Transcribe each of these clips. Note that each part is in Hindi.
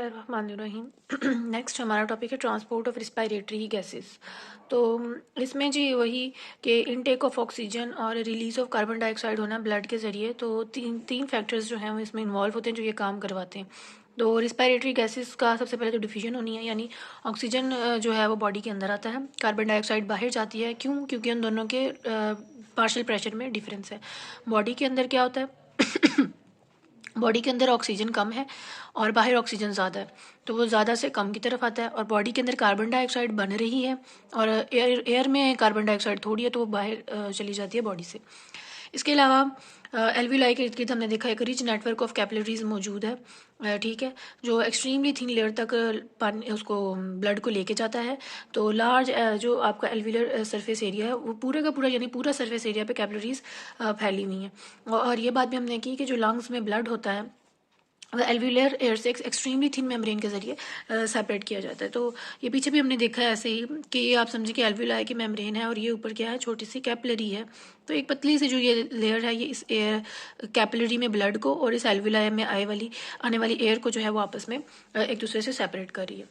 बिस्मिल्लाहिर्रहमानिर्रहीम। नेक्स्ट हमारा टॉपिक है ट्रांसपोर्ट ऑफ रिस्पायरेटरी गैसेस। तो इसमें जी वही कि इनटेक ऑफ ऑक्सीजन और रिलीज ऑफ कार्बन डाइऑक्साइड होना ब्लड के ज़रिए, तो तीन तीन फैक्टर्स जो हैं वो इसमें इन्वॉल्व होते हैं जो ये काम करवाते हैं। तो रिस्पायरेटरी गैसेस का सबसे पहले तो डिफिजन होनी है, यानी ऑक्सीजन जो है वो बॉडी के अंदर आता है, कार्बन डाइऑक्साइड बाहर जाती है। क्यों? क्योंकि उन दोनों के पार्शियल प्रेशर में डिफरेंस है। बॉडी के अंदर क्या होता है बॉडी के अंदर ऑक्सीजन कम है और बाहर ऑक्सीजन ज़्यादा है, तो वो ज़्यादा से कम की तरफ आता है। और बॉडी के अंदर कार्बन डाइऑक्साइड बन रही है और एयर में कार्बन डाइऑक्साइड थोड़ी है, तो वो बाहर चली जाती है बॉडी से। इसके अलावा एल्वियोलाई के इर्द गिर्द हमने देखा एक रिच नेटवर्क ऑफ कैपिलरीज मौजूद है, ठीक है, जो एक्सट्रीमली थिन लेयर तक पानी उसको ब्लड को लेके जाता है। तो लार्ज जो आपका एल्विलर सरफेस एरिया है वो पूरे का पूरा, यानी पूरा सरफेस एरिया पे कैपिलरीज फैली हुई हैं। और ये बात भी हमने की कि जो लंग्स में ब्लड होता है एल्वियुलर एयर से एक्सट्रीमली थिन मेम्ब्रेन के जरिए सेपरेट किया जाता है। तो ये पीछे भी हमने देखा है ऐसे ही कि ये आप समझिए कि एल्वियुलाई की मेम्ब्रेन है और ये ऊपर क्या है, छोटी सी कैपिलरी है। तो एक पतली सी जो ये लेयर है ये इस एयर कैपिलरी में ब्लड को और इस एल्वियुलाई में आने वाली एयर को जो है वो आपस में एक दूसरे से सेपरेट कर रही है।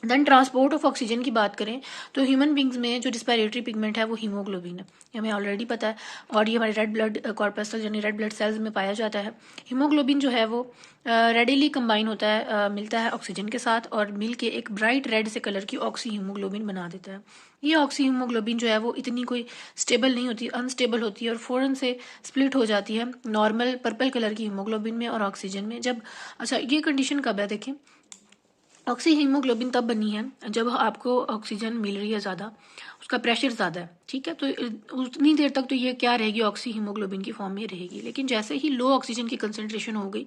देन ट्रांसपोर्ट ऑफ ऑक्सीजन की बात करें तो ह्यूमन बींग्स में जो रिस्पायरेटरी पिगमेंट है वो हीमोग्लोबिन है, ये हमें ऑलरेडी पता है, और ये हमारे रेड ब्लड कॉर्पस्कल यानी रेड ब्लड सेल्स में पाया जाता है। हीमोग्लोबिन जो है वो रेडिली कंबाइन होता है, मिलता है ऑक्सीजन के साथ और मिल के एक ब्राइट रेड से कलर की ऑक्सी हीमोग्लोबिन बना देता है। ये ऑक्सी हीमोग्लोबिन जो है वो इतनी कोई स्टेबल नहीं होती, अनस्टेबल होती है और फ़ौरन से स्प्लिट हो जाती है नॉर्मल पर्पल कलर की हीमोग्लोबिन में और ऑक्सीजन में। जब अच्छा ये कंडीशन कब है, देखें, ऑक्सी हीमोग्लोबिन तब बनी है जब आपको ऑक्सीजन मिल रही है ज़्यादा, उसका प्रेशर ज़्यादा है, ठीक है, तो उतनी देर तक तो ये क्या रहेगी, ऑक्सी हीमोग्लोबिन की फॉर्म में रहेगी। लेकिन जैसे ही लो ऑक्सीजन की कंसंट्रेशन हो गई,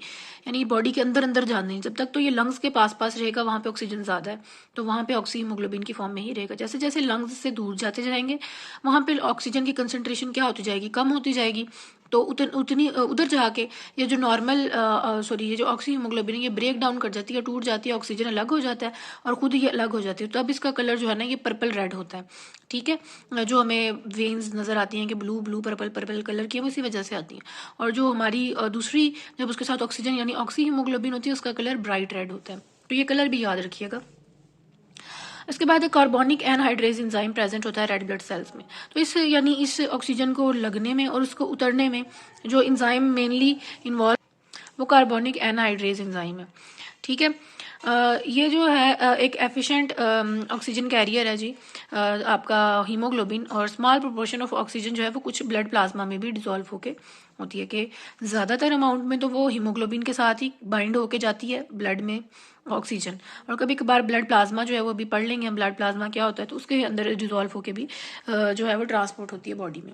यानी बॉडी के अंदर अंदर जाने, जब तक तो ये लंग्स के पास पास रहेगा वहाँ पे ऑक्सीजन ज़्यादा है, तो वहाँ पे ऑक्सी हीमोग्लोबिन की फॉर्म में ही रहेगा। जैसे जैसे लंग्स से दूर जाते जाएंगे वहाँ पे ऑक्सीजन की कंसंट्रेशन क्या होती जाएगी, कम होती जाएगी। तो उतनी उधर जाके ये जो नॉर्मल ये जो ऑक्सी हीमोग्लोबिन है ये ब्रेक डाउन कर जाती है, टूट जाती है, ऑक्सीजन अलग हो जाता है और खुद ही अलग हो जाती है। तो अब इसका कलर जो है ना ये पर्पल रेड होता है, ठीक है, जो हमें वेन्स नज़र आती हैं कि blue blue purple purple colour की, हम इसी वजह से आती हैं। और जो हमारी दूसरी जब उसके साथ ऑक्सीजन यानी ऑक्सी हीमोग्लोबिन होती है उसका कलर ब्राइट रेड होता है। तो ये कलर भी याद रखिएगा। इसके बाद एक कार्बोनिक एनहाइड्रेज एंजाइम प्रेजेंट होता है रेड ब्लड सेल्स में। तो इस यानी इस ऑक्सीजन को लगने में और उसको उतरने में जो एंजाइम मेनली इन्वॉल्व वो कार्बोनिक एनहाइड्रेज एंजाइम है, ठीक है। ये जो है एक एफिशिएंट ऑक्सीजन कैरियर है जी, आपका हीमोग्लोबिन, और स्मॉल प्रोपोर्शन ऑफ ऑक्सीजन जो है वो कुछ ब्लड प्लाज्मा में भी डिसॉल्व होके होती है कि ज़्यादातर अमाउंट में तो वो हीमोग्लोबिन के साथ ही बाइंड होके जाती है ब्लड में ऑक्सीजन, और कभी कभार ब्लड प्लाज्मा जो है वो भी पढ़ लेंगे हम, ब्लड प्लाज्मा क्या होता है, तो उसके अंदर डिसॉल्व होके भी जो है वो ट्रांसपोर्ट होती है बॉडी में।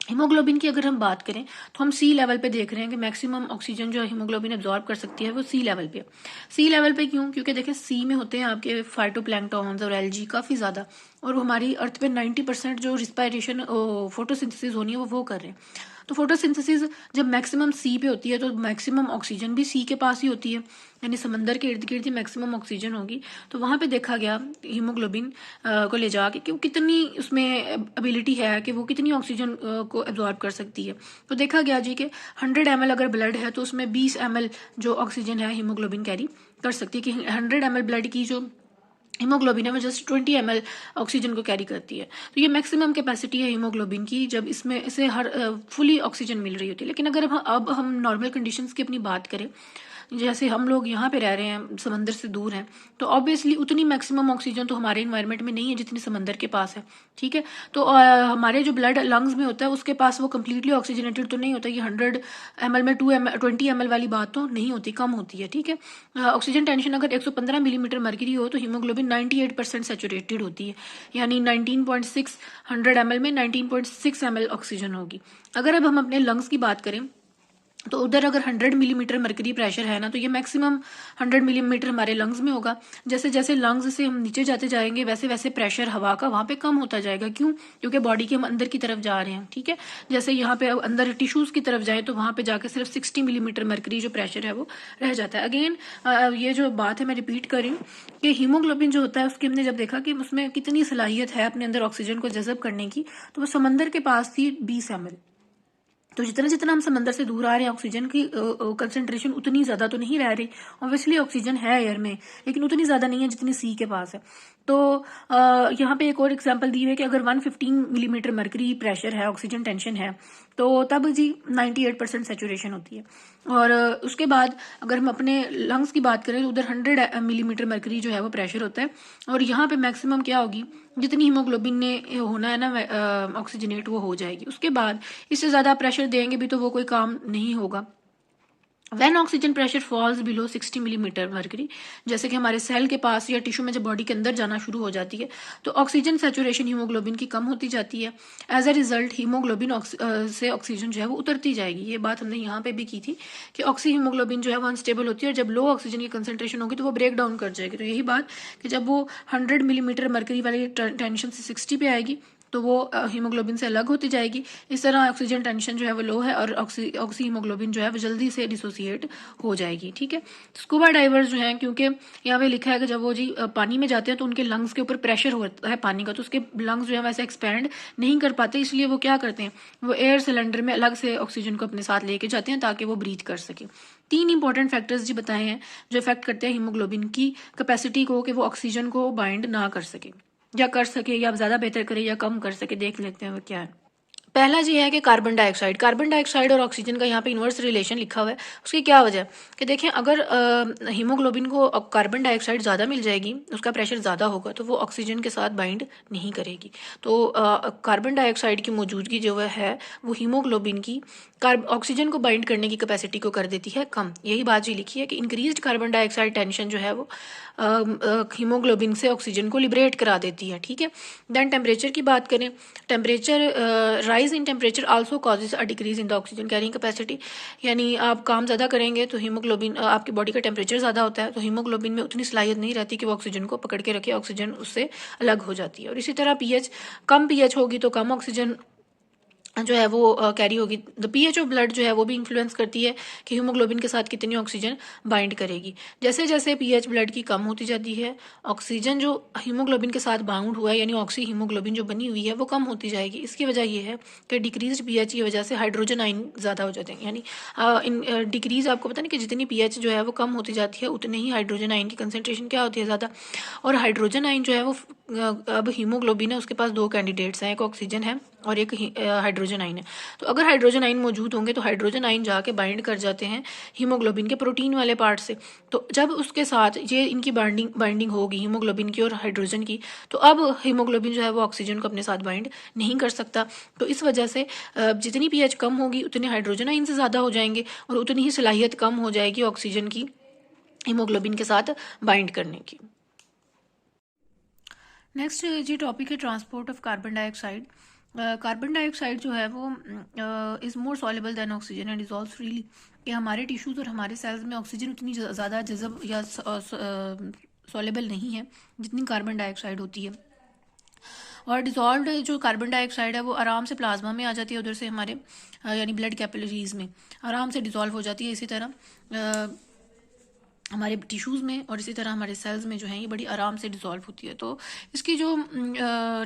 हीमोग्लोबिन की अगर हम बात करें तो हम सी लेवल पे देख रहे हैं कि मैक्सिमम ऑक्सीजन जो हीमोग्लोबिन एब्जॉर्ब कर सकती है वो सी लेवल पे। सी लेवल पे क्यों? क्योंकि देखिए सी में होते हैं आपके फाइटोप्लैंक्टन्स और एल्गी काफ़ी ज़्यादा, और हमारी अर्थ पे 90% जो रिस्पायरेशन फोटोसिंथेसिस होनी है वो कर रहे हैं। तो फोटोसिंथेसिस जब मैक्सिमम सी पे होती है तो मैक्सिमम ऑक्सीजन भी सी के पास ही होती है, यानी समंदर के इर्द गिर्द ही मैक्सिमम ऑक्सीजन होगी। तो वहाँ पे देखा गया हीमोग्लोबिन को ले जाके कि वो कितनी उसमें एबिलिटी है कि वो कितनी ऑक्सीजन को एब्जॉर्ब कर सकती है। तो देखा गया जी कि 100 ml अगर ब्लड है तो उसमें 20 ml जो ऑक्सीजन है हीमोग्लोबिन कैरी कर सकती है, कि 100 ml ब्लड की जो हीमोग्लोबिन है वो जस्ट 20 ml ऑक्सीजन को कैरी करती है। तो ये मैक्सिमम कैपेसिटी है हीमोग्लोबिन की जब इसमें इसे हर फुली ऑक्सीजन मिल रही होती है। लेकिन अगर अब हम नॉर्मल कंडीशंस की अपनी बात करें, जैसे हम लोग यहाँ पे रह रहे हैं, समंदर से दूर हैं, तो ऑब्वियसली उतनी मैक्सिमम ऑक्सीजन तो हमारे इन्वायरमेंट में नहीं है जितनी समंदर के पास है, ठीक है। तो हमारे जो ब्लड लंग्स में होता है उसके पास वो कम्प्लीटली ऑक्सीजनेटेड तो नहीं होता, ये 100 ml में 20 ml वाली बात तो नहीं होती, कम होती है, ठीक है। ऑक्सीजन टेंशन अगर 115 मिलीमीटर मर्क्यूरी हो तो हीमोग्लोबिन 98% सेचुरेटेड होती है, यानी 19.6 100 ml में 19.6 ml ऑक्सीजन होगी। अगर अब हम अपने लंग्स की बात करें तो उधर अगर 100 मिलीमीटर मर्करी प्रेशर है ना, तो ये मैक्सिमम 100 मिलीमीटर हमारे लंग्स में होगा। जैसे जैसे लंग्स से हम नीचे जाते जाएंगे वैसे वैसे प्रेशर हवा का वहाँ पे कम होता जाएगा। क्यों? क्योंकि बॉडी के हम अंदर की तरफ जा रहे हैं, ठीक है। जैसे यहाँ पे अंदर टिश्यूज की तरफ जाए तो वहाँ पे जाके सिर्फ 60 मिलीमीटर मर्करी जो प्रेशर है वो रह जाता है। अगेन ये जो बात है मैं रिपीट कर रही हूँ कि हीमोग्लोबिन जो होता है उसकी हमने जब देखा कि उसमें कितनी सलाहियत है अपने अंदर ऑक्सीजन को जज़ब करने की, तो वो समंदर के पास थी 20 ml, तो जितना जितना हम समंदर से दूर आ रहे हैं ऑक्सीजन की कंसंट्रेशन उतनी ज़्यादा तो नहीं रह रही। ऑब्वियसली ऑक्सीजन है एयर में, लेकिन उतनी ज़्यादा नहीं है जितनी सी के पास है। तो यहाँ पे एक और एग्जांपल दी हुई है कि अगर 115 मिलीमीटर मरकरी प्रेशर है, ऑक्सीजन टेंशन है, तो तब जी 98% सेचुरेशन होती है। और उसके बाद अगर हम अपने लंग्स की बात करें तो उधर 100 मिलीमीटर मरकरी जो है वो प्रेशर होता है। और यहाँ पे मैक्सिमम क्या होगी, जितनी हीमोग्लोबिन ने होना है ना ऑक्सीजनेट, वो हो जाएगी। उसके बाद इससे ज़्यादा प्रेशर देंगे भी तो वो कोई काम नहीं होगा। When oxygen pressure falls below 60 millimetre mercury, जैसे कि हमारे सेल के पास या टिश्यू में जब बॉडी के अंदर जाना शुरू हो जाती है तो ऑक्सीजन सेचुरेशन हीमोग्लोबिन की कम होती जाती है। एज अ रिजल्ट हीमोग्लोबिन से ऑक्सीजन जो है वो उतरती जाएगी। ये बात हमने यहाँ पे भी की थी कि ऑक्सी हीमोग्लोबिन जो है वो अनस्टेबल होती है और जब लो ऑक्सीजन की कंसंट्रेशन होगी तो वो ब्रेक डाउन कर जाएगी। तो यही बात कि जब वो 100 मिलीमीटर मरकरी वाली टेंशन से 60 पे आएगी तो वो हीमोग्लोबिन से अलग होती जाएगी। इस तरह ऑक्सीजन टेंशन जो है वो लो है और ऑक्सी हीमोग्लोबिन जो है वो जल्दी से डिसोसिएट हो जाएगी। ठीक है, स्कूबा डाइवर्स जो हैं, क्योंकि यहाँ पे लिखा है कि जब वो जी पानी में जाते हैं तो उनके लंग्स के ऊपर प्रेशर होता है पानी का, तो उसके लंग्स जो है वैसे एक्सपैंड नहीं कर पाते, इसलिए वो क्या करते हैं, वो एयर सिलेंडर में अलग से ऑक्सीजन को अपने साथ लेके जाते हैं ताकि वो ब्रीथ कर सके। 3 इंपॉर्टेंट फैक्टर्स जी बताए हैं जो इफेक्ट करते हैं हीमोग्लोबिन की कैपेसिटी को कि वो ऑक्सीजन को बाइंड ना कर सके, या कर सके या ज़्यादा बेहतर करे या कम कर सके। देख लेते हैं वो क्या है। पहला जी है कि कार्बन डाइऑक्साइड और ऑक्सीजन का यहाँ पे इन्वर्स रिलेशन लिखा हुआ है। उसकी क्या वजह है कि देखें, अगर हीमोग्लोबिन को कार्बन डाइऑक्साइड ज़्यादा मिल जाएगी, उसका प्रेशर ज़्यादा होगा, तो वो ऑक्सीजन के साथ बाइंड नहीं करेगी। तो कार्बन डाइऑक्साइड की मौजूदगी जो है वो हीमोग्लोबिन की ऑक्सीजन को बाइंड करने की कैपेसिटी को कर देती है कम। यही बात जी लिखी है कि इंक्रीज्ड कार्बन डाइऑक्साइड टेंशन जो है वो हीमोग्लोबिन से ऑक्सीजन को लिबरेट करा देती है। ठीक है, देन टेम्परेचर की बात करें, temperature rise in temperature also causes a decrease in the oxygen carrying capacity. यानी आप काम ज़्यादा करेंगे तो हीमोग्लोबिन, आपकी बॉडी का टेम्परेचर ज़्यादा होता है तो हीमोग्लोबिन में उतनी सलाहियत नहीं रहती कि वो ऑक्सीजन को पकड़ के रखे, ऑक्सीजन उससे अलग हो जाती है। और इसी तरह पीएच, कम पीएच होगी तो कम ऑक्सीजन जो है वो कैरी होगी। द पीएच ऑफ ब्लड जो है वो भी इन्फ्लुएंस करती है कि हीमोग्लोबिन के साथ कितनी ऑक्सीजन बाइंड करेगी। जैसे जैसे पीएच ब्लड की कम होती जाती है, ऑक्सीजन जो हीमोग्लोबिन के साथ बाउंड हुआ है यानी ऑक्सी हीमोग्लोबिन जो बनी हुई है वो कम होती जाएगी। इसकी वजह ये है कि डिक्रीज पीएच की वजह से हाइड्रोजन आयन ज़्यादा हो जाते हैं। यानी इन डिक्रीज, आपको पता नहीं कि जितनी पीएच जो है वो कम होती जाती है उतनी ही हाइड्रोजन आयन की कंसनट्रेशन क्या होती है, ज़्यादा। और हाइड्रोजन आयन जो है वो अब हीमोग्लोबिन है, उसके पास 2 कैंडिडेट्स हैं, एक ऑक्सीजन है और एक हाइड्रोजन आयन है। तो अगर हाइड्रोजन आयन मौजूद होंगे तो हाइड्रोजन आयन जाके बाइंड कर जाते हैं हीमोग्लोबिन के प्रोटीन वाले पार्ट से। तो जब उसके साथ ये इनकी बाइंडिंग होगी हीमोग्लोबिन की और हाइड्रोजन की, तो अब हीमोग्लोबिन जो है वो ऑक्सीजन को अपने साथ बाइंड नहीं कर सकता। तो इस वजह से जितनी पीएच कम होगी उतने हाइड्रोजन आयन से ज़्यादा हो जाएंगे और उतनी ही सलाहियत कम हो जाएगी ऑक्सीजन की हीमोग्लोबिन के साथ बाइंड करने की। नेक्स्ट जी टॉपिक है transport of carbon dioxide. Carbon dioxide जो है वो is more soluble than oxygen and dissolve freely. कि हमारे टिश्यूज़ और हमारे सेल्स में ऑक्सीजन उतनी ज़्यादा जज़ब या सॉल्युबल नहीं है जितनी कार्बन डाइऑक्साइड होती है। और डिजॉल्व्ड जो कार्बन डाइऑक्साइड है वो आराम से प्लाज्मा में आ जाती है, उधर से हमारे यानी ब्लड कैपिलरीज में आराम से डिजॉल्व हो जाती है। इसी तरह हमारे टिश्यूज़ में और इसी तरह हमारे सेल्स में जो है ये बड़ी आराम से डिज़ोल्व होती है। तो इसकी जो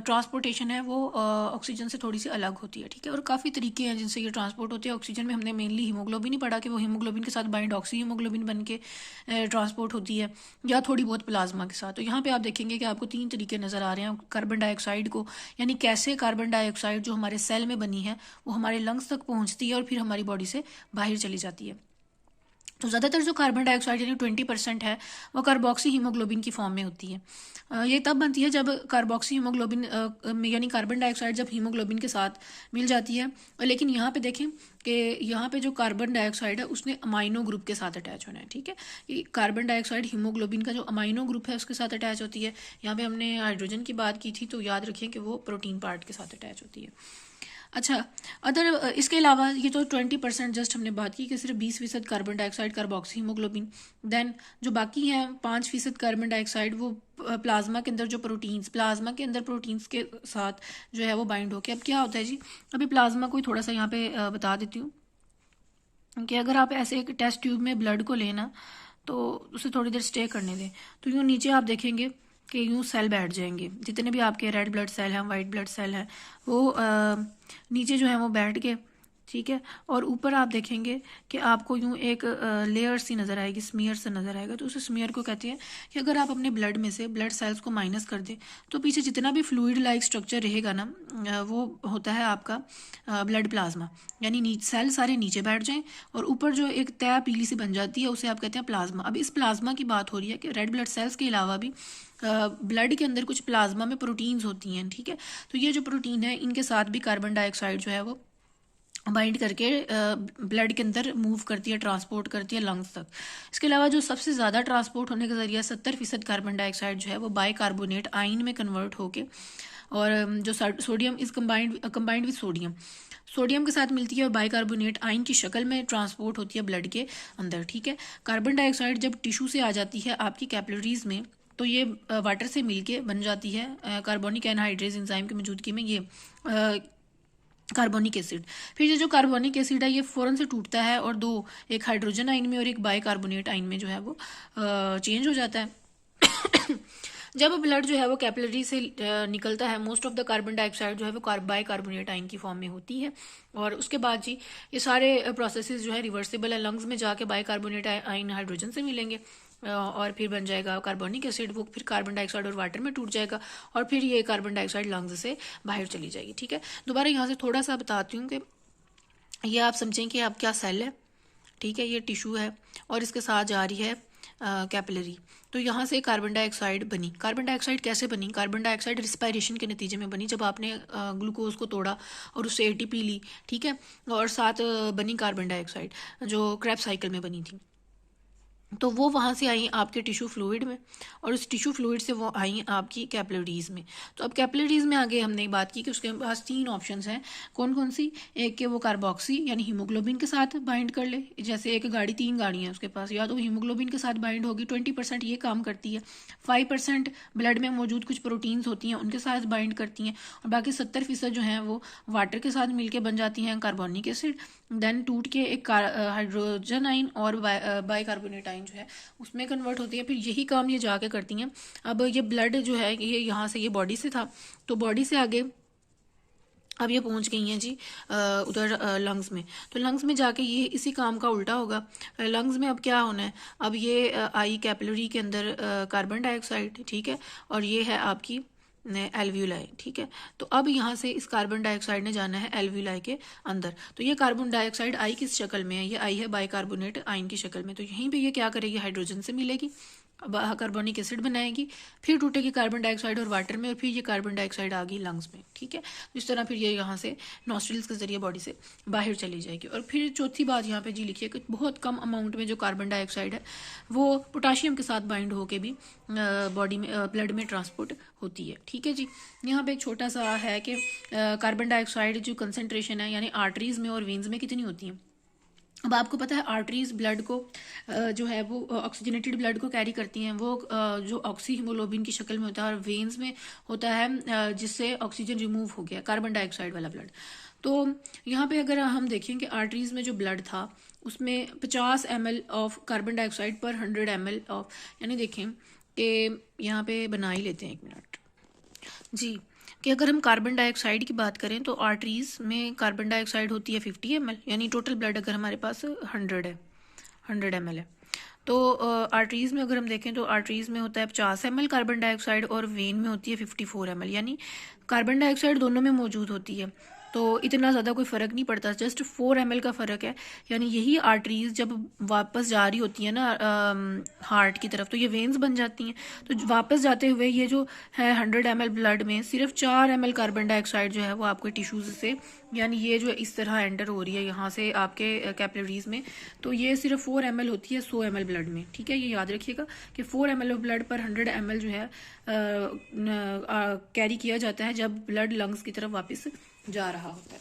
ट्रांसपोर्टेशन है वो ऑक्सीजन से थोड़ी सी अलग होती है। ठीक है, और काफ़ी तरीके हैं जिनसे ये ट्रांसपोर्ट होती है। ऑक्सीजन में हमने मेनली हीमोग्लोबिन ही पढ़ा कि वो हीमोग्लोबिन के साथ बाइंड ऑक्सी हीमोग्लोबिन बन के ट्रांसपोर्ट होती है, या थोड़ी बहुत प्लाज्मा के साथ। तो यहाँ पर आप देखेंगे कि आपको 3 तरीके नज़र आ रहे हैं कार्बन डाइऑक्साइड को, यानी कैसे कार्बन डाइऑक्साइड जो हमारे सेल में बनी है वो हमारे लंग्स तक पहुँचती है और फिर हमारी बॉडी से बाहर चली जाती है। तो ज़्यादातर जो कार्बन डाइऑक्साइड यानी 20% है वो कार्बोक्सी हीमोग्लोबिन की फॉर्म में होती है। ये तब बनती है जब कार्बोक्सी हीमोग्लोबिन यानी कार्बन डाइऑक्साइड जब हीमोग्लोबिन के साथ मिल जाती है। लेकिन यहाँ पे देखें कि यहाँ पे जो कार्बन डाइऑक्साइड है उसने अमाइनो ग्रुप के साथ अटैच होना है। ठीक है, ये कार्बन डाइऑक्साइड हीमोग्लोबिन का जो अमाइनो ग्रुप है उसके साथ अटैच होती है। यहाँ पे हमने हाइड्रोजन की बात की थी तो याद रखिए कि वो प्रोटीन पार्ट के साथ अटैच होती है। अच्छा, अदर इसके अलावा ये तो 20% जस्ट हमने बात की कि सिर्फ 20% carbon dioxide carboxyhaemoglobin. Then जो बाकी हैं 5% कार्बन डाइऑक्साइड वो प्लाज्मा के अंदर जो प्लाज्मा के अंदर प्रोटीन्स के साथ जो है वो बाइंड होके। अब क्या होता है जी, अभी प्लाज्मा को थोड़ा सा यहाँ पे बता देती हूँ कि अगर आप ऐसे एक टेस्ट ट्यूब में ब्लड को लेना तो उसे थोड़ी देर स्टे करने दें तो यूँ नीचे आप देखेंगे कि यूँ सेल बैठ जाएंगे, जितने भी आपके रेड ब्लड सेल हैं वाइट ब्लड सेल हैं वो नीचे जो है वो बैठ के ठीक है। और ऊपर आप देखेंगे कि आपको यूँ एक लेयर सी नज़र आएगी, स्मीयर से नज़र आएगा। तो उस स्मीयर को कहते हैं कि अगर आप अपने ब्लड में से ब्लड सेल्स को माइनस कर दें तो पीछे जितना भी फ्लूइड लाइक स्ट्रक्चर रहेगा ना, वो होता है आपका ब्लड प्लाज्मा। यानी सेल सारे नीचे बैठ जाएं और ऊपर जो एक तय पीली सी बन जाती है उसे आप कहते हैं प्लाज्मा। अब इस प्लाज्मा की बात हो रही है कि रेड ब्लड सेल्स के अलावा भी ब्लड के अंदर कुछ प्लाज्मा में प्रोटीन्स होती हैं, ठीक है। तो ये जो प्रोटीन है इनके साथ भी कार्बन डाइऑक्साइड जो है वो बाइंड करके ब्लड के अंदर मूव करती है, ट्रांसपोर्ट करती है लंग्स तक। इसके अलावा जो सबसे ज़्यादा ट्रांसपोर्ट होने का ज़रिया 70% कार्बन डाइऑक्साइड जो है वो बाइकार्बोनेट आयन में कन्वर्ट होके, और जो sodium is combined with sodium के साथ मिलती है और बाइकार्बोनेट आयन की शक्ल में ट्रांसपोर्ट होती है ब्लड के अंदर, ठीक है। कार्बन डाइऑक्साइड जब टिश्यू से आ जाती है आपकी कैपिलरीज में तो ये वाटर से मिलके बन जाती है कार्बोनिक एनहाइड्रेज एंजाइम की मौजूदगी में ये कार्बोनिक एसिड। फिर ये जो कार्बोनिक एसिड है ये फ़ौरन से टूटता है और दो, एक हाइड्रोजन आयन में और एक बाइकार्बोनेट आयन में जो है वो चेंज हो जाता है। जब ब्लड जो है वो कैपिलरी से निकलता है, most of the carbon dioxide जो है वो बाइकार्बोनेट आयन की फॉर्म में होती है। और उसके बाद जी ये सारे प्रोसेसेस जो है रिवर्सिबल है, लंग्स में जाके बाइकार्बोनेट आयन हाइड्रोजन से मिलेंगे और फिर बन जाएगा कार्बोनिक एसिड, वो फिर कार्बन डाइऑक्साइड और वाटर में टूट जाएगा और फिर ये कार्बन डाइऑक्साइड लंग्स से बाहर चली जाएगी, ठीक है। दोबारा यहाँ से थोड़ा सा बताती हूँ कि ये आप समझें कि आप क्या सेल है, ठीक है, ये टिश्यू है और इसके साथ जा रही है कैपिलरी। तो यहाँ से कार्बन डाइऑक्साइड बनी। कार्बन डाइऑक्साइड कैसे बनी? कार्बन डाइऑक्साइड रिस्पायरेशन के नतीजे में बनी, जब आपने ग्लूकोज को तोड़ा और उससे एटीपी ली, ठीक है, और साथ बनी कार्बन डाइऑक्साइड जो क्रेब्स साइकिल में बनी थी। तो वो वहाँ से आई आपके टिश्यू फ्लूइड में और उस टिश्यू फ्लूइड से वो आई आपकी कैपिलरीज में। तो अब कैपिलरीज में आगे हमने बात की कि उसके पास 3 ऑप्शंस हैं। कौन कौन सी? एक के वो कार्बोक्सी यानी हीमोग्लोबिन के साथ बाइंड कर ले, जैसे एक गाड़ी 3 गाड़ियाँ हैं उसके पास, या तो हीमोग्लोबिन के साथ बाइंड होगी, 20% ये काम करती है, 5% ब्लड में मौजूद कुछ प्रोटीन्स होती हैं उनके साथ बाइंड करती हैं, और बाकी 70% जो हैं वो वाटर के साथ मिलकर बन जाती हैं कार्बोनिक एसिड। देन टूट के एक हाइड्रोजन आयन और बाइकार्बोनेट आयन जो है उसमें कन्वर्ट होती है। फिर यही काम ये जाके करती हैं। अब ये ब्लड जो है ये यहाँ से, ये बॉडी से था, तो बॉडी से आगे अब ये पहुंच गई हैं जी उधर लंग्स में। तो लंग्स में जाके ये इसी काम का उल्टा होगा। लंग्स में अब क्या होना है? अब ये आई कैपिलरी के अंदर कार्बन डाइऑक्साइड, ठीक है, और ये है आपकी एल्व्यूलाई, ठीक है। तो अब यहाँ से इस कार्बन डाइऑक्साइड ने जाना है एल्व्यूलाई के अंदर। तो ये कार्बन डाइऑक्साइड आई किस शक्ल में है? ये आई है बाइकार्बोनेट आयन की शक्ल में। तो यहीं पे ये क्या करेगी? हाइड्रोजन से मिलेगी, कार्बोनिक एसिड बनाएगी, फिर टूटेगी कार्बन डाइऑक्साइड और वाटर में, और फिर ये कार्बन डाइऑक्साइड आ गई लंग्स में, ठीक है। इस तरह फिर ये यहाँ से नॉस्ट्रिल्स के जरिए बॉडी से बाहर चली जाएगी। और फिर चौथी बात यहाँ पे जी लिखिए कि बहुत कम अमाउंट में जो कार्बन डाइऑक्साइड है वो पोटाशियम के साथ बाइंड होके भी बॉडी में ब्लड में ट्रांसपोर्ट होती है, ठीक है जी। यहाँ पे एक छोटा सा है कि कार्बन डाइऑक्साइड जो कंसनट्रेशन है यानी आर्टरीज में और वेन्स में कितनी होती है। अब आपको पता है आर्टरीज ब्लड को जो है वो ऑक्सीजनेटेड ब्लड को कैरी करती हैं, वो जो ऑक्सी हीमोग्लोबिन की शक्ल में होता है, और वेन्स में होता है जिससे ऑक्सीजन रिमूव हो गया, कार्बन डाइऑक्साइड वाला ब्लड। तो यहाँ पे अगर हम देखें कि आर्टरीज में जो ब्लड था उसमें 50 ml ऑफ कार्बन डाइऑक्साइड पर 100 ml ऑफ, यानी देखें कि यहाँ पे बना ही लेते हैं, 1 मिनट जी, कि अगर हम कार्बन डाइऑक्साइड की बात करें तो आर्टरीज में कार्बन डाइऑक्साइड होती है 50 ml, यानी टोटल ब्लड अगर हमारे पास 100 ml है, तो आर्टरीज में अगर हम देखें तो आर्टरीज में होता है 50 ml कार्बन डाइऑक्साइड और वेन में होती है 54 ml, यानी कार्बन डाइऑक्साइड दोनों में मौजूद होती है। तो इतना ज़्यादा कोई फ़र्क नहीं पड़ता, जस्ट 4 ml का फ़र्क है। यानी यही आर्टरीज जब वापस जा रही होती है ना हार्ट की तरफ, तो ये वेन्स बन जाती हैं। तो वापस जाते हुए ये जो है 100 ml ब्लड में सिर्फ 4 ml कार्बन डाइऑक्साइड जो है वो आपके टिश्यूज़ से, यानी ये जो इस तरह एंटर हो रही है यहाँ से आपके कैपिलरीज में, तो ये सिर्फ 4 ml होती है 100 ml ब्लड में, ठीक है। ये याद रखिएगा कि 4 ml ऑफ ब्लड पर 100 ml जो है कैरी किया जाता है जब ब्लड लंग्स की तरफ वापस जा रहा होता है।